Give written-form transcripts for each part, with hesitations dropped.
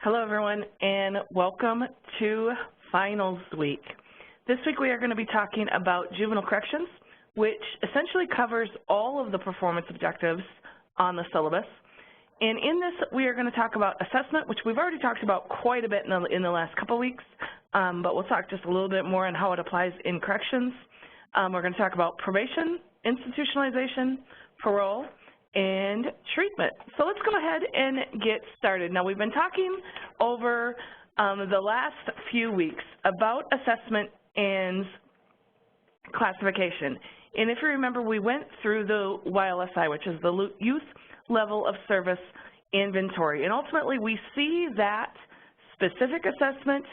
Hello, everyone, and welcome to Finals Week. This week we are going to be talking about juvenile corrections, which essentially covers all of the performance objectives on the syllabus. And in this, we are going to talk about assessment, which we've already talked about quite a bit in the last couple of weeks, but we'll talk just a little bit more on how it applies in corrections. We're going to talk about probation, institutionalization, parole, and treatment. So let's go ahead and get started. Now, we've been talking over the last few weeks about assessment and classification. And if you remember, we went through the YLSI, which is the Youth Level of Service Inventory. And ultimately, we see that specific assessment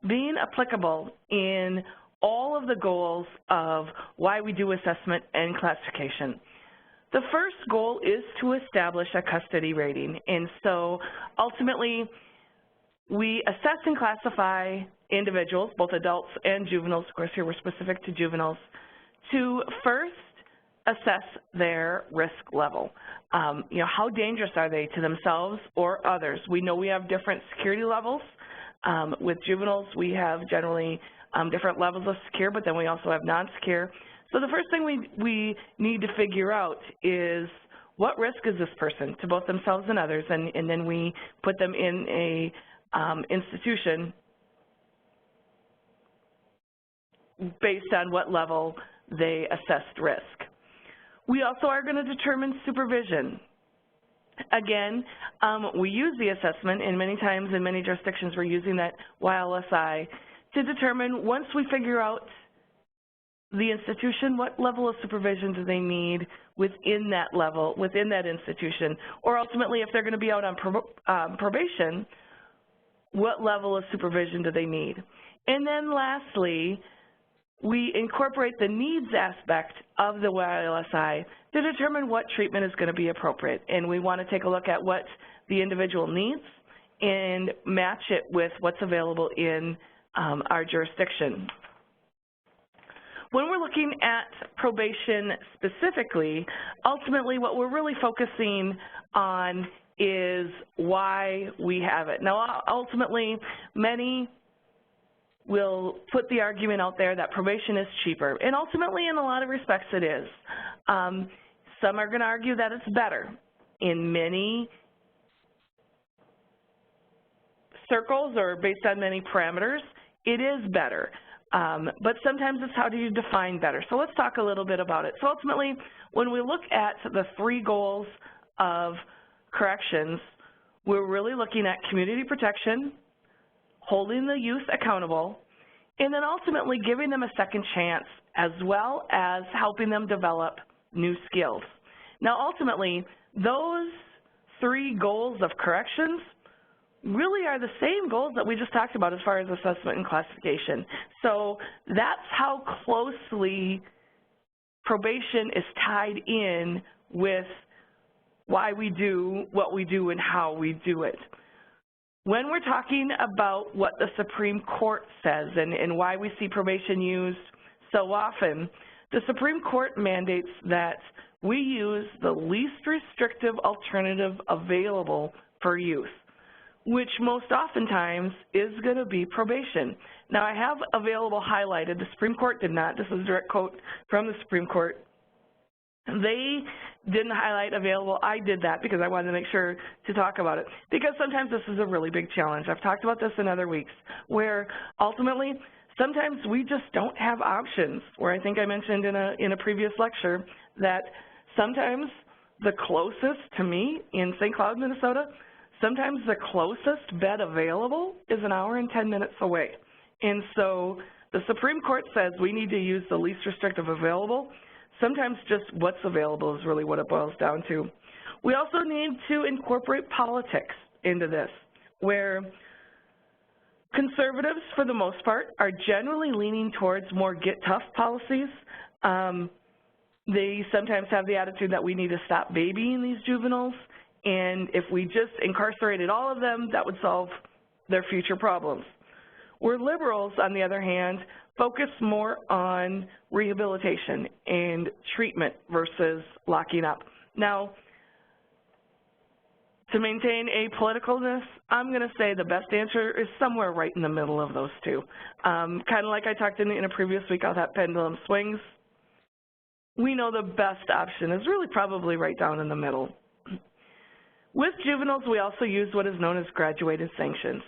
being applicable in all of the goals of why we do assessment and classification. The first goal is to establish a custody rating, and so ultimately we assess and classify individuals, both adults and juveniles. Of course, here we're specific to juveniles, to first assess their risk level. How dangerous are they to themselves or others? We know we have different security levels. With juveniles, we have generally different levels of secure, but then we also have non-secure. So the first thing we need to figure out is what risk is this person to both themselves and others, and then we put them in a institution based on what level they assessed risk. We also are going to determine supervision. Again, we use the assessment, and many times in many jurisdictions we're using that YLSI to determine, once we figure out the institution, what level of supervision do they need within that level, within that institution, or ultimately if they're going to be out on probation, what level of supervision do they need? And then lastly, we incorporate the needs aspect of the YLSI to determine what treatment is going to be appropriate. And we want to take a look at what the individual needs and match it with what's available in our jurisdiction. When we're looking at probation specifically, ultimately what we're really focusing on is why we have it. Now, ultimately, many will put the argument out there that probation is cheaper, and ultimately, in a lot of respects, it is. Some are going to argue that it's better. In many circles, or based on many parameters, it is better. But sometimes it's how do you define better. So let's talk a little bit about it. So ultimately, when we look at the three goals of corrections, we're really looking at community protection, holding the youth accountable, and then ultimately giving them a second chance, as well as helping them develop new skills. Now, ultimately, those three goals of corrections really are the same goals that we just talked about as far as assessment and classification. So that's how closely probation is tied in with why we do what we do and how we do it. When we're talking about what the Supreme Court says and why we see probation used so often, the Supreme Court mandates that we use the least restrictive alternative available for youth, which most oftentimes is going to be probation. Now, I have available highlighted. The Supreme Court did not. This is a direct quote from the Supreme Court. They didn't highlight available. I did that because I wanted to make sure to talk about it, because sometimes this is a really big challenge. I've talked about this in other weeks, where ultimately sometimes we just don't have options, where I think I mentioned in a previous lecture that sometimes the closest to me in St. Cloud, Minnesota, sometimes the closest bed available is an hour and 10 minutes away. And so the Supreme Court says we need to use the least restrictive available. Sometimes just what's available is really what it boils down to. We also need to incorporate politics into this, where conservatives, for the most part, are generally leaning towards more get tough policies. They sometimes have the attitude that we need to stop babying these juveniles, and if we just incarcerated all of them, that would solve their future problems. Where liberals, on the other hand, focus more on rehabilitation and treatment versus locking up. Now, To maintain apoliticalness, I'm going to say the best answer is somewhere right in the middle of those two. Kind of like I talked in a previous week how that pendulum swings. We know the best option is really probably right down in the middle. With juveniles, we also use what is known as graduated sanctions.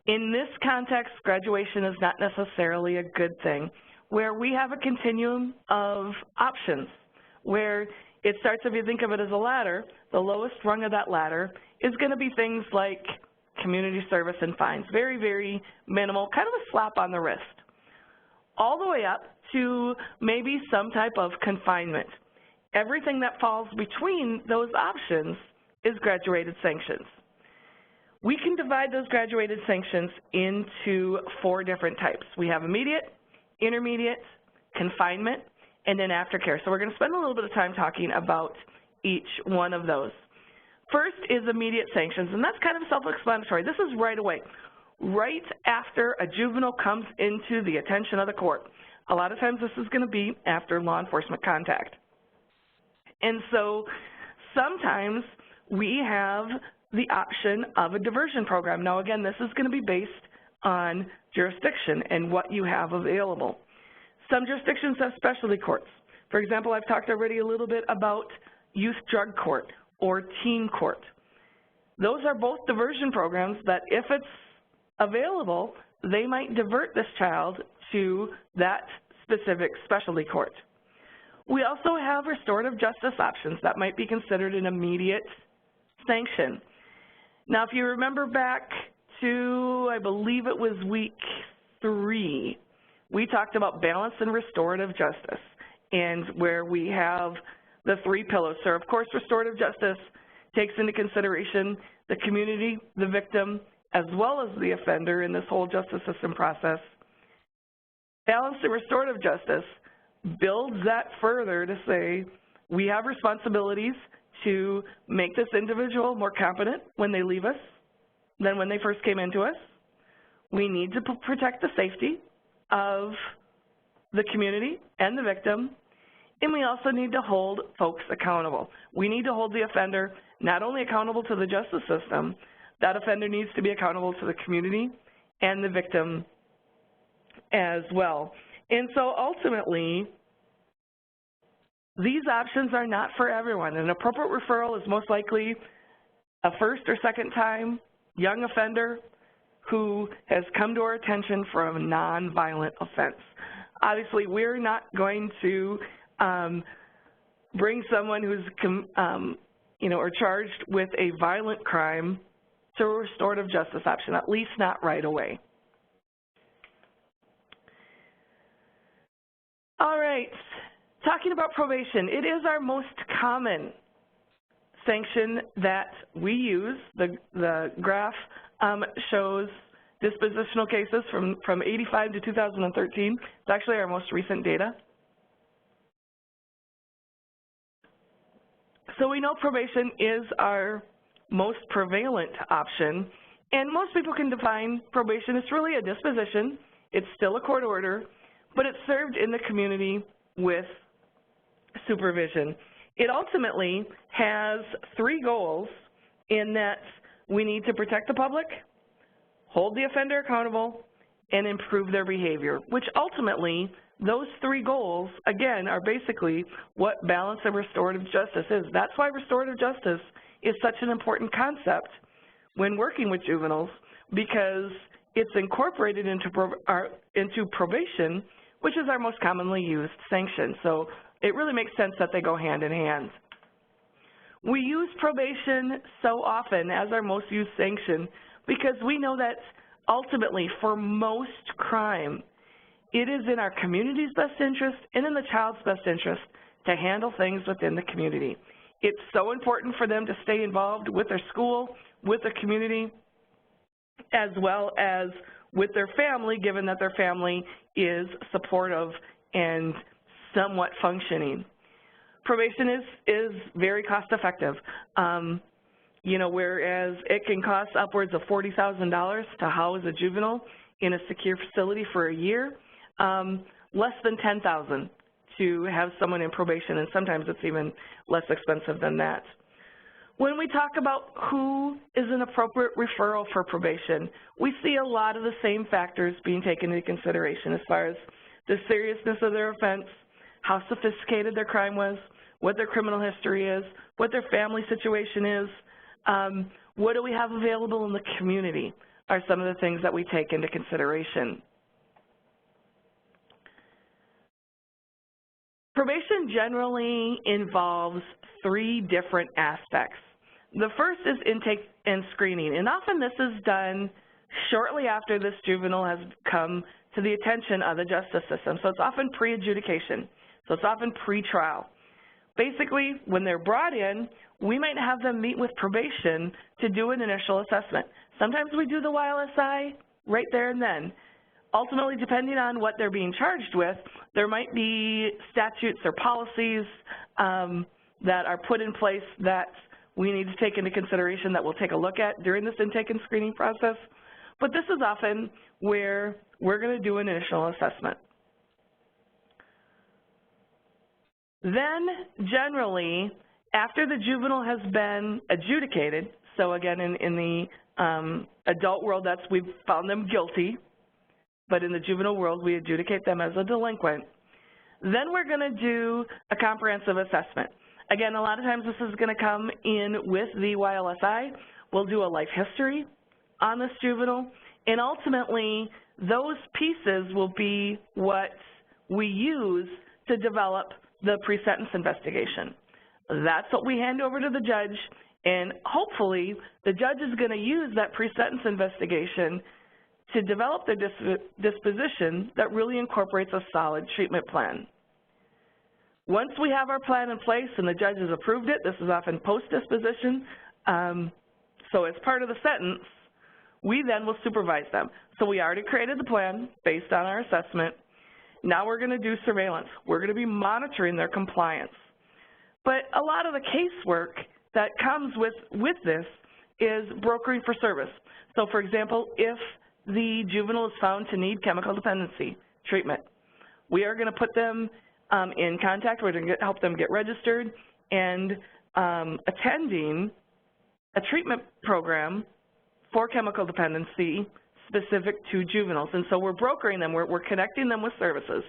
In this context, graduation is not necessarily a good thing, where we have a continuum of options, where it starts, if you think of it as a ladder, the lowest rung of that ladder is going to be things like community service and fines, very, very minimal, kind of a slap on the wrist, all the way up to maybe some type of confinement. Everything that falls between those options is graduated sanctions. We can divide those graduated sanctions into 4 different types. We have immediate, intermediate, confinement, and then aftercare. So we're going to spend a little bit of time talking about each one of those. First is immediate sanctions, and that's kind of self-explanatory. This is right away, right after a juvenile comes into the attention of the court. A lot of times this is going to be after law enforcement contact. And so sometimes we have the option of a diversion program. Now again, this is going to be based on jurisdiction and what you have available. Some jurisdictions have specialty courts. For example, I've talked already a little bit about youth drug court or teen court. Those are both diversion programs that if it's available, they might divert this child to that specific specialty court. We also have restorative justice options that might be considered an immediate sanction. Now, if you remember back to, I believe it was week 3, we talked about balance and restorative justice, and where we have the 3 pillars. So, of course, restorative justice takes into consideration the community, the victim, as well as the offender in this whole justice system process. Balance and restorative justice builds that further to say we have responsibilities to make this individual more competent when they leave us than when they first came into us. We need to protect the safety of the community and the victim, and we also need to hold folks accountable. We need to hold the offender not only accountable to the justice system, that offender needs to be accountable to the community and the victim as well. And so ultimately, these options are not for everyone. An appropriate referral is most likely a first or second time young offender who has come to our attention for a nonviolent offense. Obviously, we're not going to bring someone who's or charged with a violent crime to a restorative justice option, at least not right away. All right, talking about probation, it is our most common sanction that we use. The graph shows dispositional cases from 85 to 2013. It's actually our most recent data. So we know probation is our most prevalent option, and most people can define probation. It's really a disposition. It's still a court order, but it's served in the community with supervision. It ultimately has 3 goals in that we need to protect the public, hold the offender accountable, and improve their behavior, which ultimately those 3 goals, again, are basically what balance and restorative justice is. That's why restorative justice is such an important concept when working with juveniles, because it's incorporated into probation, which is our most commonly used sanction. So it really makes sense that they go hand in hand. We use probation so often as our most used sanction because we know that ultimately for most crime, it is in our community's best interest and in the child's best interest to handle things within the community. It's so important for them to stay involved with their school, with their community, as well as with their family, given that their family is supportive and somewhat functioning. Probation is very cost effective. Whereas it can cost upwards of $40,000 to house a juvenile in a secure facility for a year, less than $10,000 to have someone in probation, and sometimes it's even less expensive than that. When we talk about who is an appropriate referral for probation, we see a lot of the same factors being taken into consideration as far as the seriousness of their offense, how sophisticated their crime was, what their criminal history is, what their family situation is, what do we have available in the community are some of the things that we take into consideration. Probation generally involves 3 different aspects. The first is intake and screening, and often this is done shortly after this juvenile has come to the attention of the justice system. So it's often pre-adjudication, so it's often pre-trial. Basically, when they're brought in, we might have them meet with probation to do an initial assessment. Sometimes we do the YLSI right there and then. Ultimately, depending on what they're being charged with, there might be statutes or policies that are put in place that we need to take into consideration that we'll take a look at during this intake and screening process. But this is often where we're going to do an initial assessment. Then, generally, after the juvenile has been adjudicated, so again, in the adult world, we've found them guilty, but in the juvenile world, we adjudicate them as a delinquent. Then we're going to do a comprehensive assessment. Again, a lot of times this is going to come in with the YLSI. We'll do a life history on this juvenile, and ultimately, those pieces will be what we use to develop the pre-sentence investigation. That's what we hand over to the judge, and hopefully, the judge is going to use that pre-sentence investigation to develop their disposition that really incorporates a solid treatment plan. Once we have our plan in place and the judge has approved it, this is often post-disposition, so as part of the sentence, we then will supervise them. So we already created the plan based on our assessment. Now we're going to do surveillance. We're going to be monitoring their compliance. But a lot of the casework that comes with this is brokering for service. So for example, if the juvenile is found to need chemical dependency treatment, we are going to put them in contact. We're going to help them get registered and attending a treatment program for chemical dependency specific to juveniles. And so we're brokering them, we're connecting them with services,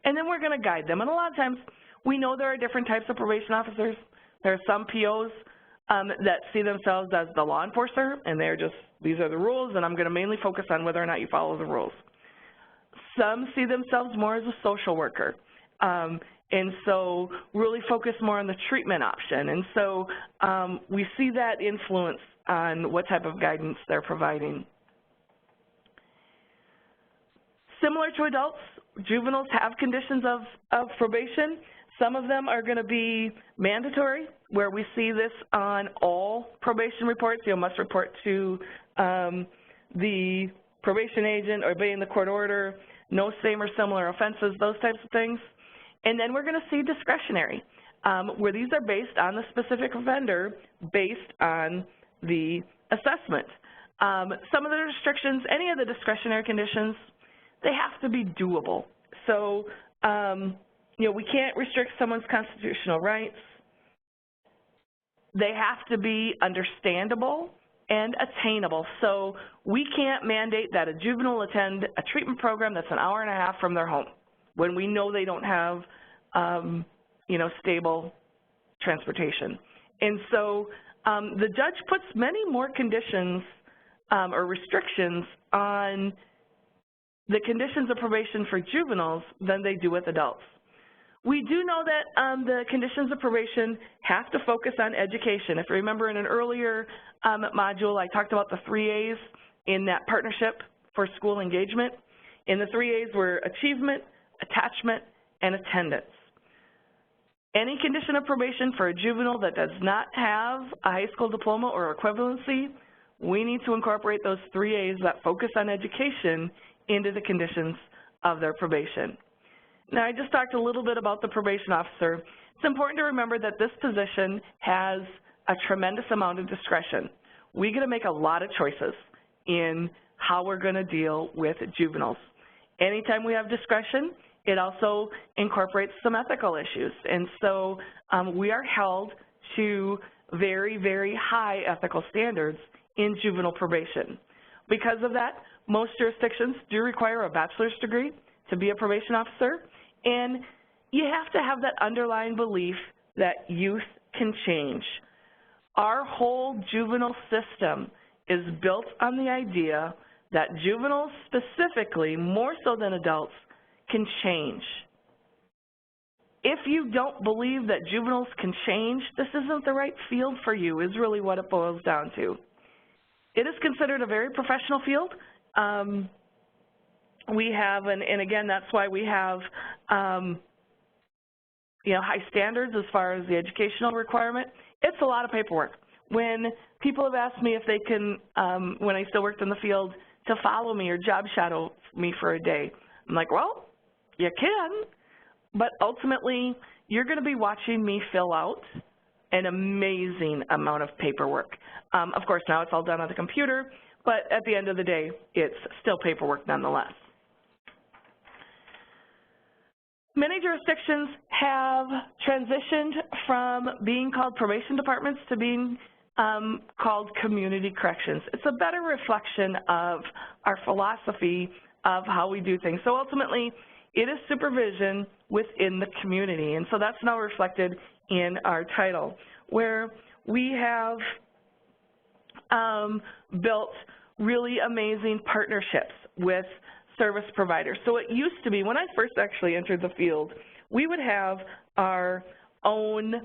and then we're going to guide them. And a lot of times we know there are different types of probation officers. There are some POs that see themselves as the law enforcer, and they're just, these are the rules, and I'm going to mainly focus on whether or not you follow the rules. Some see themselves more as a social worker, and so really focus more on the treatment option. And so we see that influence on what type of guidance they're providing. Similar to adults, juveniles have conditions of probation. Some of them are going to be mandatory, where we see this on all probation reports. You must report to the probation agent, or obeying the court order, no same or similar offenses, those types of things. And then we're going to see discretionary, where these are based on the specific offender, based on the assessment. Some of the restrictions, any of the discretionary conditions, they have to be doable. So, you know, we can't restrict someone's constitutional rights. They have to be understandable and attainable. So we can't mandate that a juvenile attend a treatment program that's an hour and a half from their home when we know they don't have, you know, stable transportation. And so the judge puts many more conditions or restrictions on the conditions of probation for juveniles than they do with adults. We do know that the conditions of probation have to focus on education. If you remember in an earlier module, I talked about the 3 A's in that partnership for school engagement. And the 3 A's were achievement, attachment, and attendance. Any condition of probation for a juvenile that does not have a high school diploma or equivalency, we need to incorporate those 3 A's that focus on education into the conditions of their probation. Now, I just talked a little bit about the probation officer. It's important to remember that this position has a tremendous amount of discretion. We get to make a lot of choices in how we're going to deal with juveniles. Anytime we have discretion, it also incorporates some ethical issues. And so we are held to very, very high ethical standards in juvenile probation. Because of that, most jurisdictions do require a bachelor's degree to be a probation officer, and you have to have that underlying belief that youth can change. Our whole juvenile system is built on the idea that juveniles specifically, more so than adults, can change. If you don't believe that juveniles can change, this isn't the right field for you, is really what it boils down to. It is considered a very professional field. We have, and again, that's why we have high standards as far as the educational requirement. It's a lot of paperwork. When people have asked me if they can, when I still worked in the field, to follow me or job shadow me for a day, I'm like, well, you can, but ultimately you're going to be watching me fill out an amazing amount of paperwork. Of course, now it's all done on the computer, but at the end of the day, it's still paperwork nonetheless. Many jurisdictions have transitioned from being called probation departments to being called community corrections. It's a better reflection of our philosophy of how we do things. So ultimately, it is supervision within the community, and so that's now reflected in our title, where we have built really amazing partnerships with service providers. So it used to be, when I first actually entered the field, we would have our own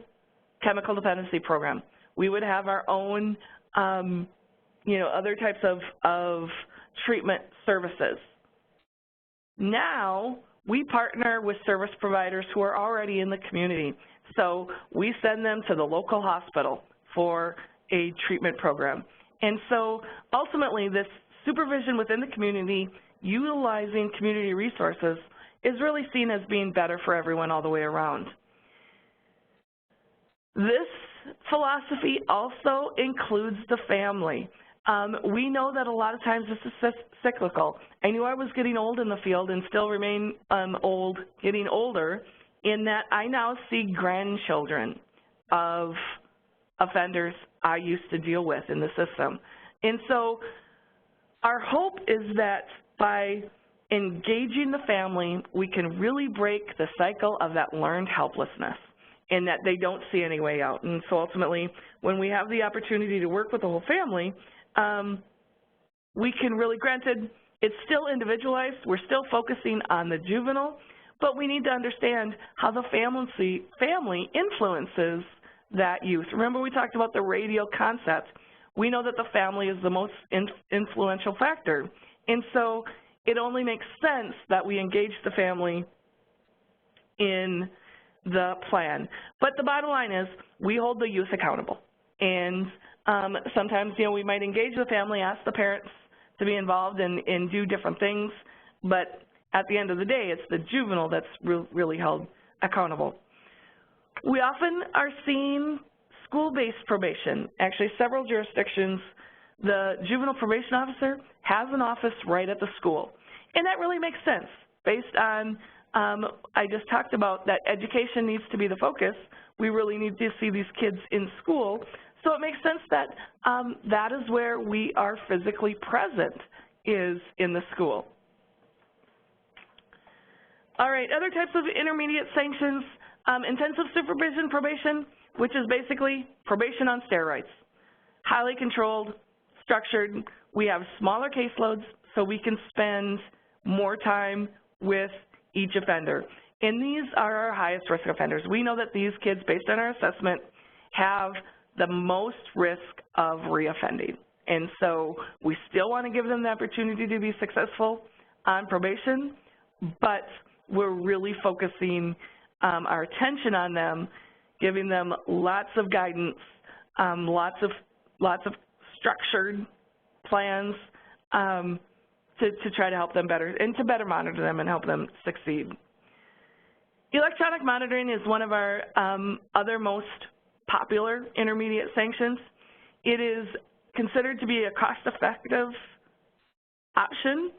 chemical dependency program. We would have our own, other types of treatment services. Now, we partner with service providers who are already in the community. So we send them to the local hospital for a treatment program. And so ultimately, this supervision within the community, utilizing community resources, is really seen as being better for everyone all the way around. This philosophy also includes the family. We know that a lot of times this is cyclical. I knew I was getting old in the field and still remain getting older, in that I now see grandchildren of offenders I used to deal with in the system. And so our hope is that by engaging the family, we can really break the cycle of that learned helplessness, and that they don't see any way out. And so ultimately, when we have the opportunity to work with the whole family, we can really, granted, it's still individualized, we're still focusing on the juvenile, but we need to understand how the family influences that youth. Remember, we talked about the radial concept. We know that the family is the most influential factor, and so it only makes sense that we engage the family in the plan. But the bottom line is, we hold the youth accountable. And sometimes, we might engage the family, ask the parents to be involved and do different things, but at the end of the day, it's the juvenile that's really held accountable. We often are seeing school-based probation. Actually, several jurisdictions, the juvenile probation officer has an office right at the school. And that really makes sense based on, I just talked about that education needs to be the focus. We really need to see these kids in school. So it makes sense that that is where we are physically present, is in the school. All right, other types of intermediate sanctions, intensive supervision probation, which is basically probation on steroids. Highly controlled, structured. We have smaller caseloads, so we can spend more time with each offender. And these are our highest risk offenders. We know that these kids, based on our assessment, have the most risk of reoffending. And so we still want to give them the opportunity to be successful on probation, but we're really focusing our attention on them, giving them lots of guidance, lots of structured plans to try to help them better and to better monitor them and help them succeed. Electronic monitoring is one of our other most popular intermediate sanctions. It is considered to be a cost-effective option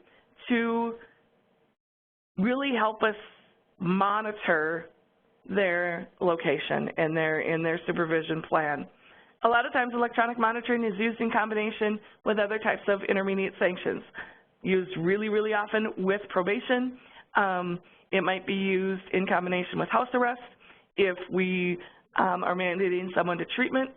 to really help us monitor their location and their supervision plan. A lot of times electronic monitoring is used in combination with other types of intermediate sanctions, used really, really often with probation. It might be used in combination with house arrest if we are mandating someone to treatment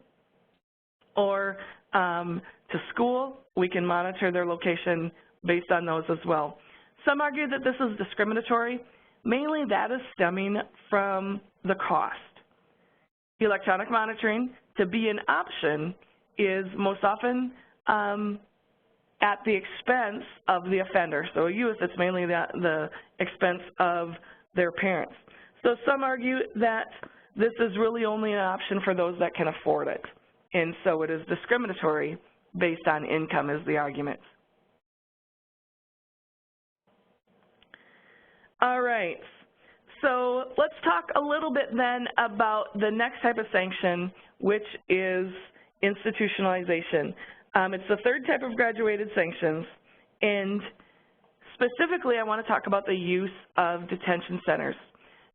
or to school. We can monitor their location based on those as well. Some argue that this is discriminatory. Mainly that is stemming from the cost. Electronic monitoring, to be an option, is most often at the expense of the offender. So a youth, it's mainly the expense of their parents. So some argue that this is really only an option for those that can afford it. And so it is discriminatory based on income is the argument. All right, so let's talk a little bit then about the next type of sanction, which is institutionalization. It's the third type of graduated sanctions, and specifically I want to talk about the use of detention centers.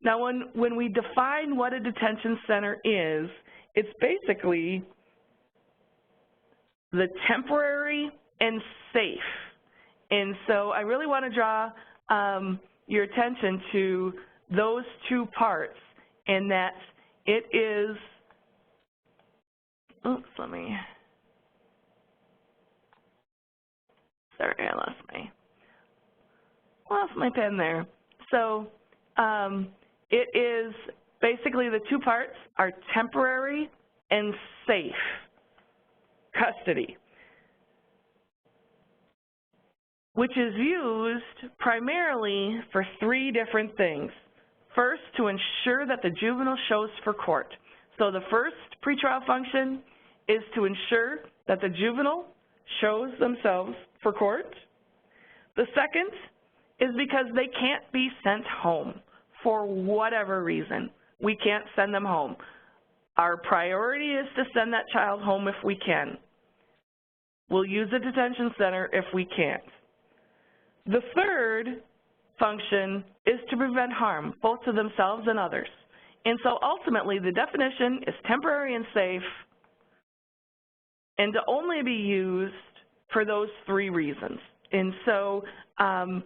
Now when we define what a detention center is, it's basically the temporary and safe. And so I really want to draw your attention to those two parts, and that it is, oops, sorry, I lost my pen there. So it is basically the two parts are temporary and safe custody, which is used primarily for three different things. First, to ensure that the juvenile shows for court. So the first pretrial function is to ensure that the juvenile shows themselves for court. The second is because they can't be sent home for whatever reason. We can't send them home. Our priority is to send that child home if we can. We'll use a detention center if we can't. The third function is to prevent harm, both to themselves and others. And so ultimately the definition is temporary and safe, and to only be used for those three reasons. And so a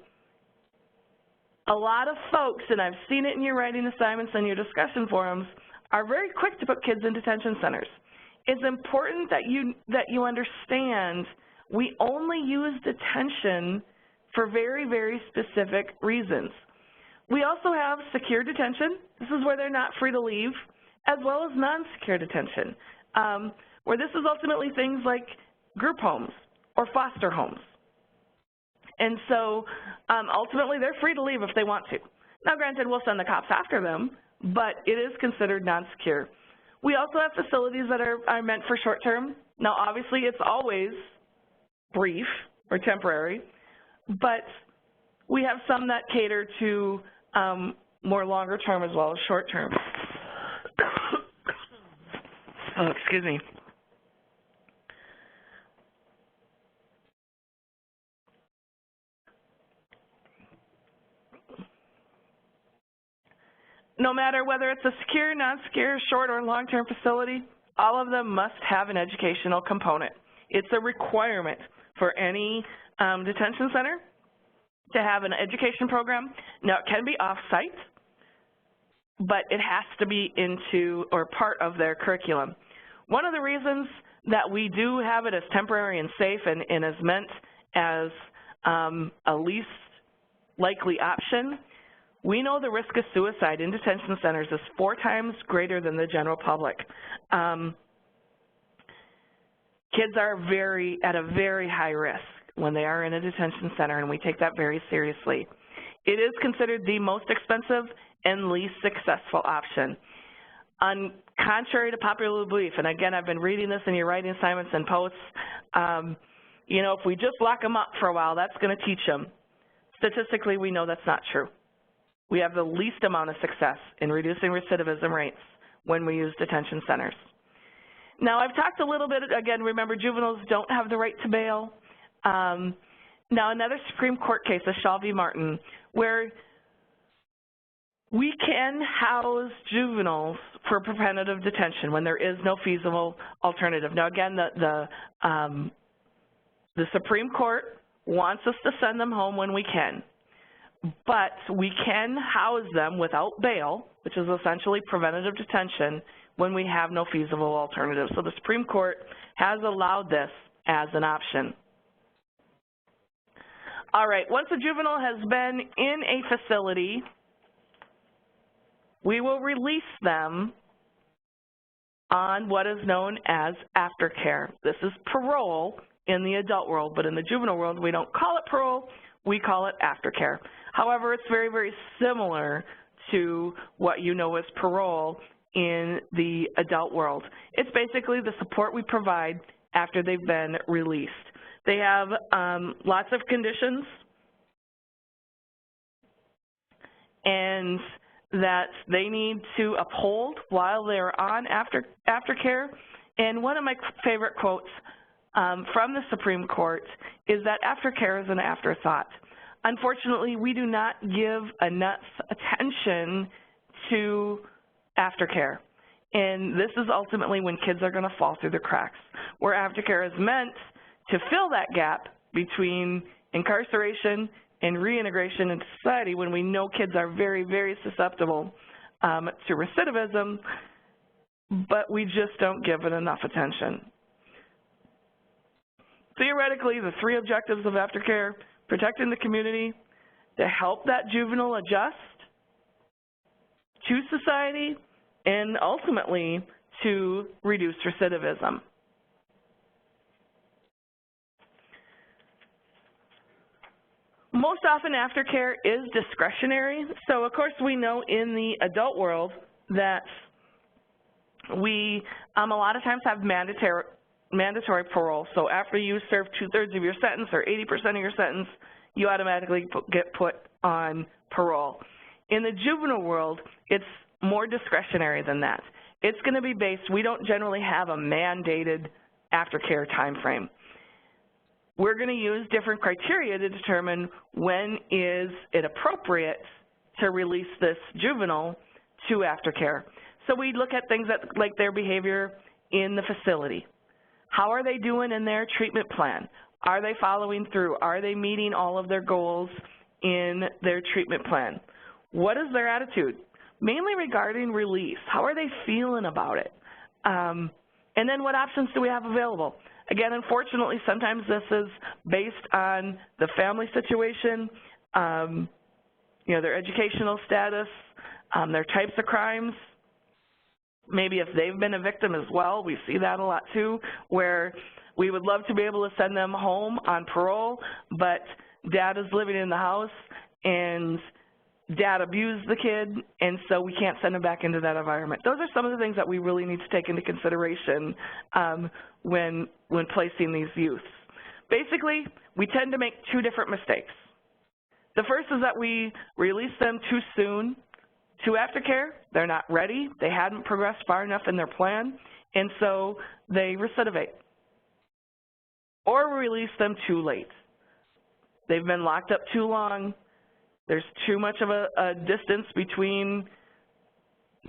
lot of folks, and I've seen it in your writing assignments and your discussion forums, are very quick to put kids in detention centers. It's important that you understand we only use detention for very, very specific reasons. We also have secure detention. This is where they're not free to leave, as well as non-secure detention, where this is ultimately things like group homes or foster homes. And so ultimately they're free to leave if they want to. Now granted, we'll send the cops after them, but it is considered non-secure. We also have facilities that are meant for short-term. Now obviously it's always brief or temporary, but we have some that cater to more longer term as well as short term. Oh, excuse me. No matter whether it's a secure, non-secure, short or long-term facility, all of them must have an educational component. It's a requirement for any detention center to have an education program. Now it can be off-site, but it has to be into or part of their curriculum. One of the reasons that we do have it as temporary and safe and is meant as a least likely option, we know the risk of suicide in detention centers is 4 times greater than the general public. Kids are at a very high risk when they are in a detention center, and we take that very seriously. It is considered the most expensive and least successful option. Contrary to popular belief, and again, I've been reading this in your writing assignments and posts, you know, if we just lock them up for a while, that's going to teach them. Statistically, we know that's not true. We have the least amount of success in reducing recidivism rates when we use detention centers. Now, I've talked a little bit, again, remember, juveniles don't have the right to bail. Now, another Supreme Court case, the Shaw v. Martin, where We can house juveniles for preventative detention when there is no feasible alternative. Now, again, the Supreme Court wants us to send them home when we can, but we can house them without bail, which is essentially preventative detention, when we have no feasible alternative. So the Supreme Court has allowed this as an option. All right, once a juvenile has been in a facility, we will release them on what is known as aftercare. This is parole in the adult world, but in the juvenile world, we don't call it parole, we call it aftercare. However, it's very, very similar to what you know as parole in the adult world. It's basically the support we provide after they've been released. They have lots of conditions and that they need to uphold while they're on aftercare. And one of my favorite quotes from the Supreme Court is that aftercare is an afterthought. Unfortunately, we do not give enough attention to aftercare. And this is ultimately when kids are going to fall through the cracks, where aftercare is meant to fill that gap between incarceration and reintegration into society when we know kids are very, very susceptible to recidivism, but we just don't give it enough attention. Theoretically, the three objectives of aftercare: protecting the community, to help that juvenile adjust to society, and ultimately to reduce recidivism. Most often aftercare is discretionary. So of course we know in the adult world that we a lot of times have mandatory parole. So after you serve 2/3 of your sentence or 80% of your sentence, you automatically get put on parole. In the juvenile world, it's more discretionary than that. It's going to be based, we don't generally have a mandated aftercare time frame. We're going to use different criteria to determine when is it appropriate to release this juvenile to aftercare. So we look at things like their behavior in the facility. How are they doing in their treatment plan? Are they following through? Are they meeting all of their goals in their treatment plan? What is their attitude? Mainly regarding release. How are they feeling about it? And then what options do we have available? Again, unfortunately, sometimes this is based on the family situation, you know, their educational status, their types of crimes. Maybe if they've been a victim as well, we see that a lot too, where we would love to be able to send them home on parole, but dad is living in the house and dad abused the kid, and so we can't send them back into that environment. Those are some of the things that we really need to take into consideration when placing these youths. Basically, we tend to make two different mistakes. The first is that we release them too soon to aftercare. They're not ready. They hadn't progressed far enough in their plan, and so they recidivate. Or we release them too late. They've been locked up too long. There's too much of a distance between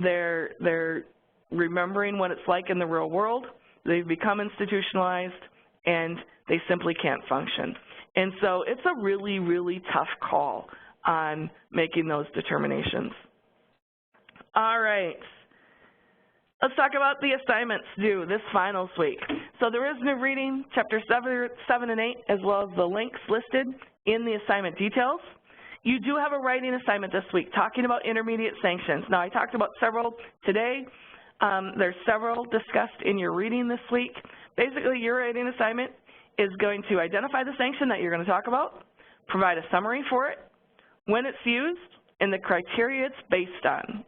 their remembering what it's like in the real world. They've become institutionalized, and they simply can't function. And so it's a really, really tough call on making those determinations. All right. Let's talk about the assignments due this finals week. So there is new reading, chapter 7 and 8, as well as the links listed in the assignment details. You do have a writing assignment this week talking about intermediate sanctions. Now, I talked about several today. There's several discussed in your reading this week. Basically, your writing assignment is going to identify the sanction that you're going to talk about, provide a summary for it, when it's used, and the criteria it's based on.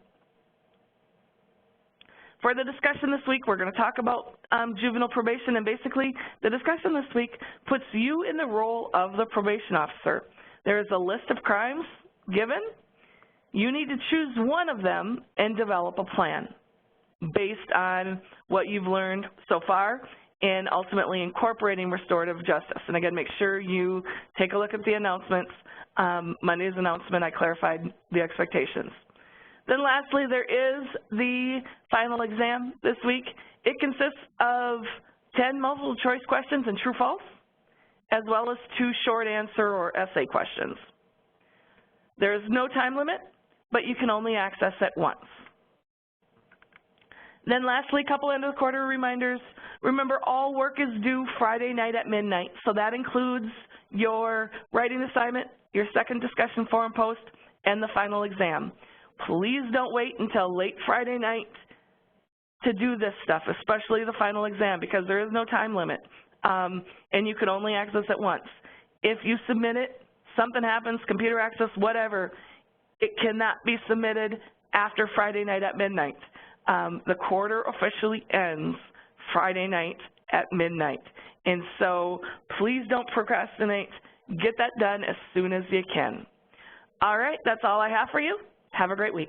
For the discussion this week, we're going to talk about juvenile probation, and basically the discussion this week puts you in the role of the probation officer. There is a list of crimes given. You need to choose one of them and develop a plan based on what you've learned so far and ultimately incorporating restorative justice. And again, make sure you take a look at the announcements. Monday's announcement, I clarified the expectations. Then lastly, there is the final exam this week. It consists of 10 multiple choice questions and true-false, as well as 2 short answer or essay questions. There is no time limit, but you can only access it once. Then lastly, a couple end of the quarter reminders. Remember, all work is due Friday night at midnight, so that includes your writing assignment, your second discussion forum post, and the final exam. Please don't wait until late Friday night to do this stuff, especially the final exam, because there is no time limit, and you can only access it once. If you submit it, something happens, computer access, whatever, it cannot be submitted after Friday night at midnight. The quarter officially ends Friday night at midnight, and so please don't procrastinate. Get that done as soon as you can. All right, that's all I have for you. Have a great week.